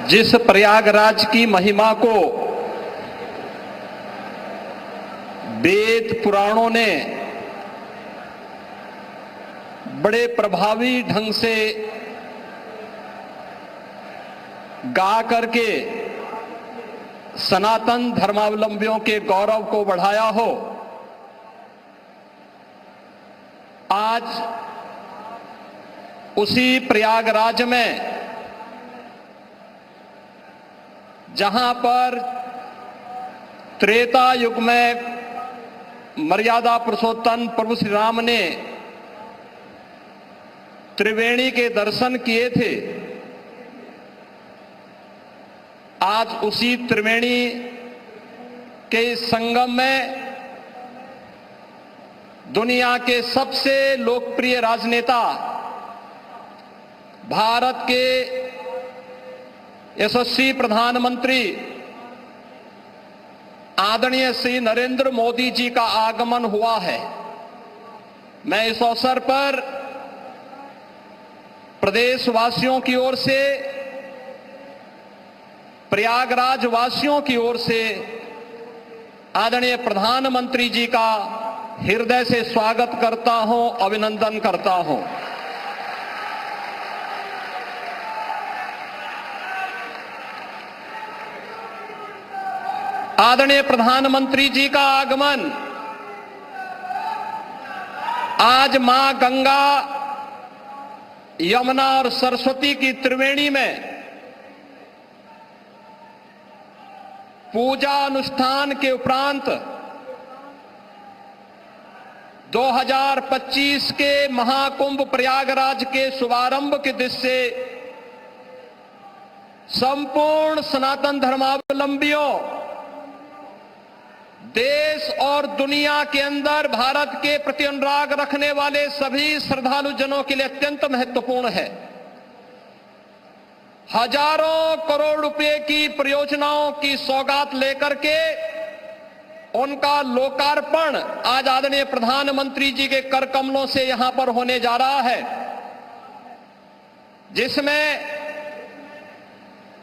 जिस प्रयागराज की महिमा को वेद पुराणों ने बड़े प्रभावी ढंग से गा करके सनातन धर्मावलंबियों के गौरव को बढ़ाया हो, आज उसी प्रयागराज में जहां पर त्रेता युग में मर्यादा पुरुषोत्तम प्रभु श्री राम ने त्रिवेणी के दर्शन किए थे, आज उसी त्रिवेणी के संगम में दुनिया के सबसे लोकप्रिय राजनेता, भारत के यशस्वी प्रधानमंत्री आदरणीय श्री नरेंद्र मोदी जी का आगमन हुआ है। मैं इस अवसर पर प्रदेशवासियों की ओर से, प्रयागराज वासियों की ओर से आदरणीय प्रधानमंत्री जी का हृदय से स्वागत करता हूं, अभिनंदन करता हूं। आदरणीय प्रधानमंत्री जी का आगमन आज मां गंगा, यमुना और सरस्वती की त्रिवेणी में पूजा अनुष्ठान के उपरांत 2025 के महाकुंभ प्रयागराज के शुभारंभ के दृश्य से संपूर्ण सनातन धर्मावलंबियों, देश और दुनिया के अंदर भारत के प्रति अनुराग रखने वाले सभी श्रद्धालु जनों के लिए अत्यंत महत्वपूर्ण है। हजारों करोड़ रुपए की परियोजनाओं की सौगात लेकर के उनका लोकार्पण आज आदरणीय प्रधानमंत्री जी के कर कमलों से यहां पर होने जा रहा है, जिसमें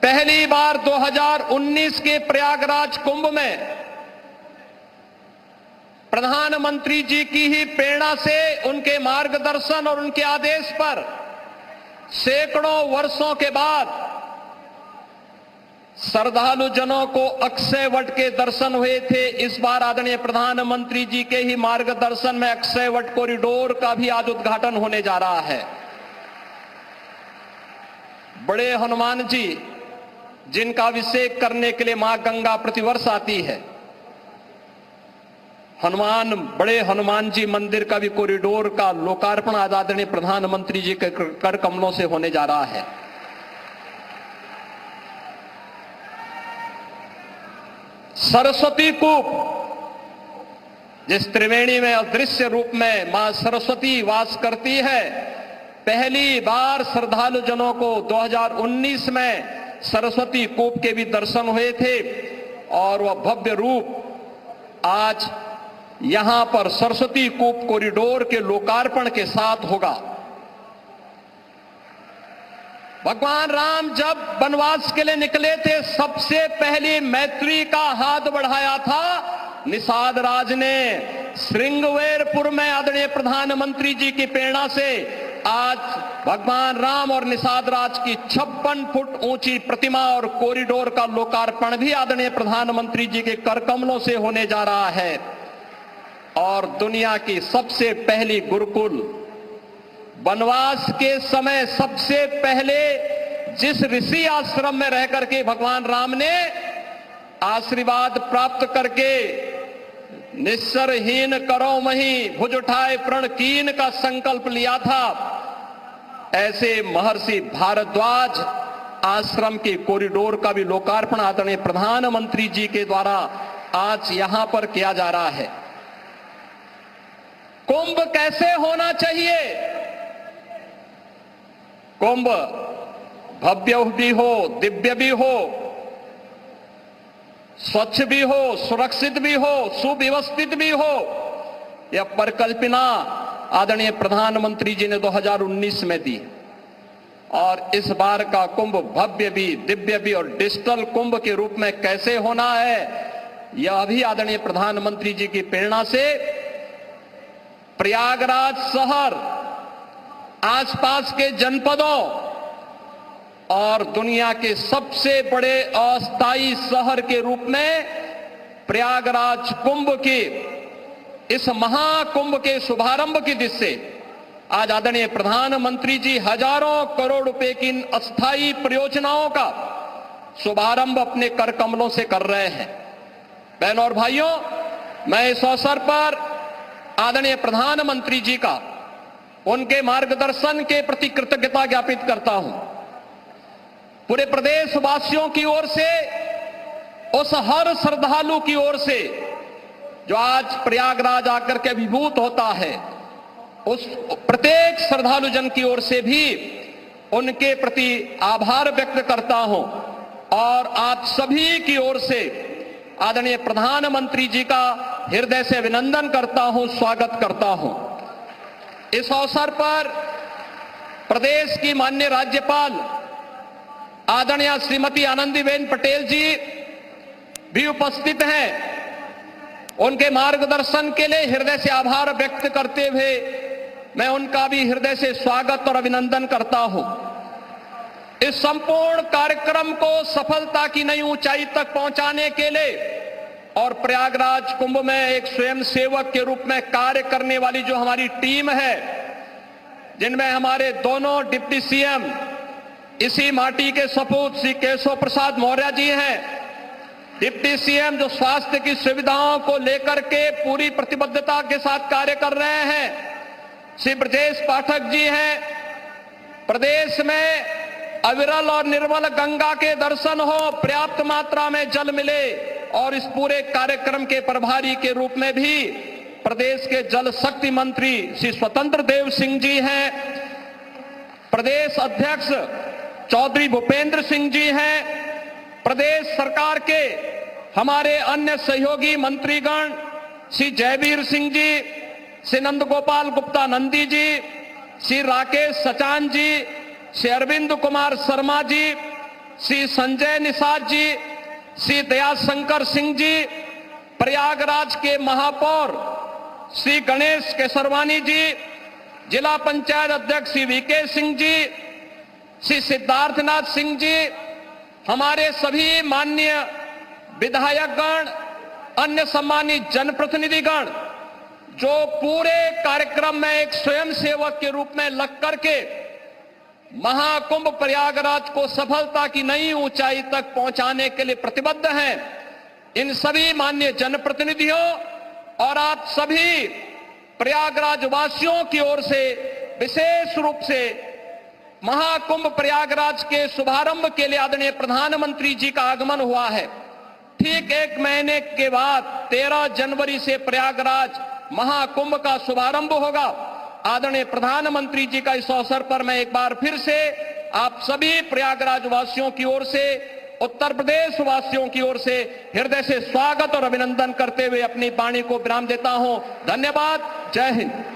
पहली बार 2019 के प्रयागराज कुंभ में प्रधानमंत्री जी की ही प्रेरणा से, उनके मार्गदर्शन और उनके आदेश पर सैकड़ों वर्षों के बाद श्रद्धालु जनों को अक्षय वट के दर्शन हुए थे। इस बार आदरणीय प्रधानमंत्री जी के ही मार्गदर्शन में अक्षय वट कॉरिडोर का भी आज उद्घाटन होने जा रहा है। बड़े हनुमान जी, जिनका अभिषेक करने के लिए मां गंगा प्रतिवर्ष आती है, बड़े हनुमान जी मंदिर का भी कॉरिडोर का लोकार्पण आज आदरणीय प्रधानमंत्री जी के कर कमलों से होने जा रहा है। सरस्वती कूप, जिस त्रिवेणी में अदृश्य रूप में मां सरस्वती वास करती है, पहली बार श्रद्धालु जनों को 2019 में सरस्वती कूप के भी दर्शन हुए थे और वह भव्य रूप आज यहां पर सरस्वती कूप कॉरिडोर के लोकार्पण के साथ होगा। भगवान राम जब वनवास के लिए निकले थे, सबसे पहले मैत्री का हाथ बढ़ाया था निषाद राज ने। श्रृंगवेरपुर में आदरणीय प्रधानमंत्री जी की प्रेरणा से आज भगवान राम और निषाद राज की 56 फुट ऊंची प्रतिमा और कॉरिडोर का लोकार्पण भी आदरणीय प्रधानमंत्री जी के कर कमलों से होने जा रहा है। और दुनिया की सबसे पहली गुरुकुल, वनवास के समय सबसे पहले जिस ऋषि आश्रम में रह करके भगवान राम ने आशीर्वाद प्राप्त करके निस्सरहीन करो मही भुज उठाए प्रण कीन का संकल्प लिया था, ऐसे महर्षि भारद्वाज आश्रम के कॉरिडोर का भी लोकार्पण आदरणीय प्रधानमंत्री जी के द्वारा आज यहां पर किया जा रहा है। कुंभ कैसे होना चाहिए? कुंभ भव्य भी हो, दिव्य भी हो, स्वच्छ भी हो, सुरक्षित भी हो, सुव्यवस्थित भी हो। यह परिकल्पना आदरणीय प्रधानमंत्री जी ने 2019 में दी और इस बार का कुंभ भव्य भी, दिव्य भी और डिजिटल कुंभ के रूप में कैसे होना है, यह भी आदरणीय प्रधानमंत्री जी की प्रेरणा से प्रयागराज शहर, आसपास के जनपदों और दुनिया के सबसे बड़े अस्थायी शहर के रूप में प्रयागराज कुंभ की, इस महाकुंभ के शुभारंभ की दिशा से आज आदरणीय प्रधानमंत्री जी हजारों करोड़ रुपए की इन अस्थायी परियोजनाओं का शुभारंभ अपने कर कमलों से कर रहे हैं। बहनों और भाइयों, मैं इस अवसर पर आदरणीय प्रधानमंत्री जी का, उनके मार्गदर्शन के प्रति कृतज्ञता ज्ञापित करता हूं। पूरे प्रदेश वासियों की ओर से, उस हर श्रद्धालु की ओर से जो आज प्रयागराज आकर के विभूत होता है, उस प्रत्येक श्रद्धालु जन की ओर से भी उनके प्रति आभार व्यक्त करता हूं और आप सभी की ओर से आदरणीय प्रधानमंत्री जी का हृदय से अभिनंदन करता हूं, स्वागत करता हूं। इस अवसर पर प्रदेश की माननीय राज्यपाल आदरणीय श्रीमती आनंदीबेन पटेल जी भी उपस्थित हैं। उनके मार्गदर्शन के लिए हृदय से आभार व्यक्त करते हुए मैं उनका भी हृदय से स्वागत और अभिनंदन करता हूं। इस संपूर्ण कार्यक्रम को सफलता की नई ऊंचाई तक पहुंचाने के लिए और प्रयागराज कुंभ में एक स्वयंसेवक के रूप में कार्य करने वाली जो हमारी टीम है, जिनमें हमारे दोनों डिप्टी सीएम, इसी माटी के सपूत श्री केशव प्रसाद मौर्य जी हैं, डिप्टी सीएम जो स्वास्थ्य की सुविधाओं को लेकर के पूरी प्रतिबद्धता के साथ कार्य कर रहे हैं, श्री ब्रजेश पाठक जी हैं। प्रदेश में अविरल और निर्मल गंगा के दर्शन हो, पर्याप्त मात्रा में जल मिले और इस पूरे कार्यक्रम के प्रभारी के रूप में भी प्रदेश के जल शक्ति मंत्री श्री स्वतंत्र देव सिंह जी हैं। प्रदेश अध्यक्ष चौधरी भूपेंद्र सिंह जी हैं। प्रदेश सरकार के हमारे अन्य सहयोगी मंत्रीगण श्री जयवीर सिंह जी, श्री नंद गोपाल गुप्ता नंदी जी, श्री राकेश सचान जी, श्री अरविंद कुमार शर्मा जी, श्री संजय निषाद जी, श्री दयाशंकर सिंह जी, प्रयागराज के महापौर श्री गणेश केसरवानी जी, जिला पंचायत अध्यक्ष श्री वीके सिंह जी, श्री सिद्धार्थनाथ सिंह जी, हमारे सभी माननीय विधायकगण, अन्य सम्मानित जनप्रतिनिधिगण जो पूरे कार्यक्रम में एक स्वयंसेवक के रूप में लग करके महाकुंभ प्रयागराज को सफलता की नई ऊंचाई तक पहुंचाने के लिए प्रतिबद्ध हैं, इन सभी माननीय जनप्रतिनिधियों और आप सभी प्रयागराज वासियों की ओर से विशेष रूप से महाकुंभ प्रयागराज के शुभारंभ के लिए आदरणीय प्रधानमंत्री जी का आगमन हुआ है। ठीक एक महीने के बाद 13 जनवरी से प्रयागराज महाकुंभ का शुभारंभ होगा। आदरणीय प्रधानमंत्री जी का इस अवसर पर मैं एक बार फिर से आप सभी प्रयागराज वासियों की ओर से, उत्तर प्रदेश वासियों की ओर से हृदय से स्वागत और अभिनंदन करते हुए अपनी वाणी को विराम देता हूं। धन्यवाद। जय हिंद।